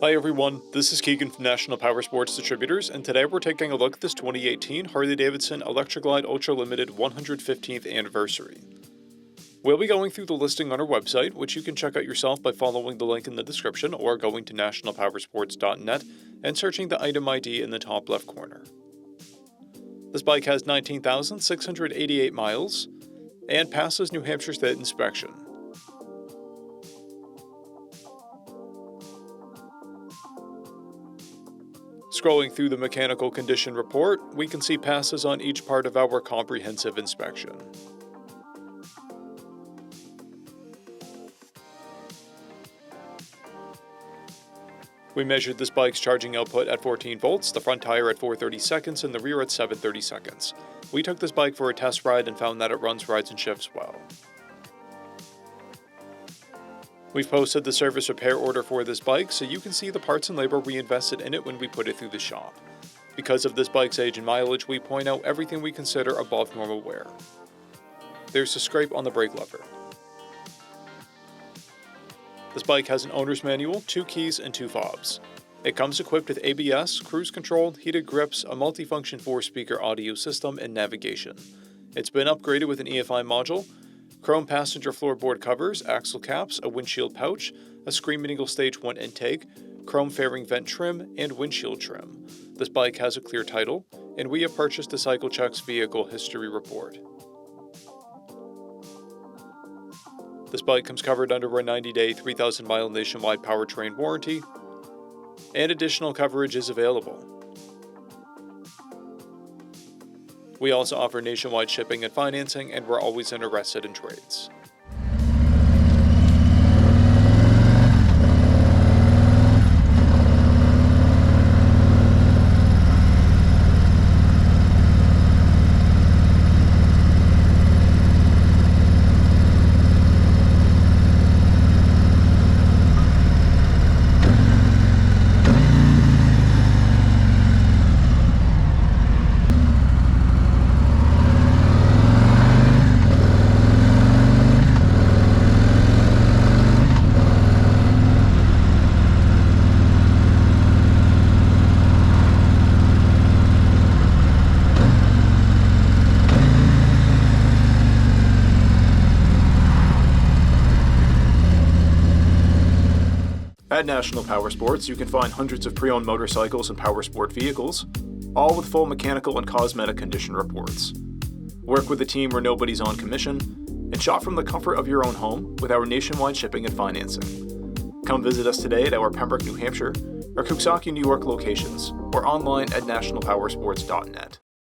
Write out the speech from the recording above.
Hi everyone, this is Keegan from National Powersports Distributors, and today we're taking a look at this 2018 Harley-Davidson Electra-Glide Ultra Limited 115th Anniversary. We'll be going through the listing on our website, which you can check out yourself by following the link in the description or going to nationalpowersports.net and searching the item ID in the top left corner. This bike has 19,688 miles and passes New Hampshire State inspection. Scrolling through the mechanical condition report, we can see passes on each part of our comprehensive inspection. We measured this bike's charging output at 14 volts, the front tire at 430 seconds, and the rear at 730 seconds. We took this bike for a test ride and found that it runs, rides, and shifts well. We've posted the service repair order for this bike so you can see the parts and labor we invested in it when we put it through the shop. Because of this bike's age and mileage, we point out everything we consider above normal wear. There's a scrape on the brake lever. This bike has an owner's manual, 2 keys, and 2 fobs. It comes equipped with ABS, cruise control, heated grips, a multifunction 4-speaker audio system, and navigation. It's been upgraded with an EFI module, chrome passenger floorboard covers, axle caps, a windshield pouch, a Screaming Eagle Stage 1 intake, chrome fairing vent trim, and windshield trim. This bike has a clear title, and we have purchased the CycleCheck's vehicle history report. This bike comes covered under a 90-day, 3,000-mile nationwide powertrain warranty, and additional coverage is available. We also offer nationwide shipping and financing, and we're always interested in trades. At National Powersports, you can find hundreds of pre-owned motorcycles and powersport vehicles, all with full mechanical and cosmetic condition reports. Work with a team where nobody's on commission, and shop from the comfort of your own home with our nationwide shipping and financing. Come visit us today at our Pembroke, New Hampshire, or Coxsackie, New York locations, or online at nationalpowersports.net.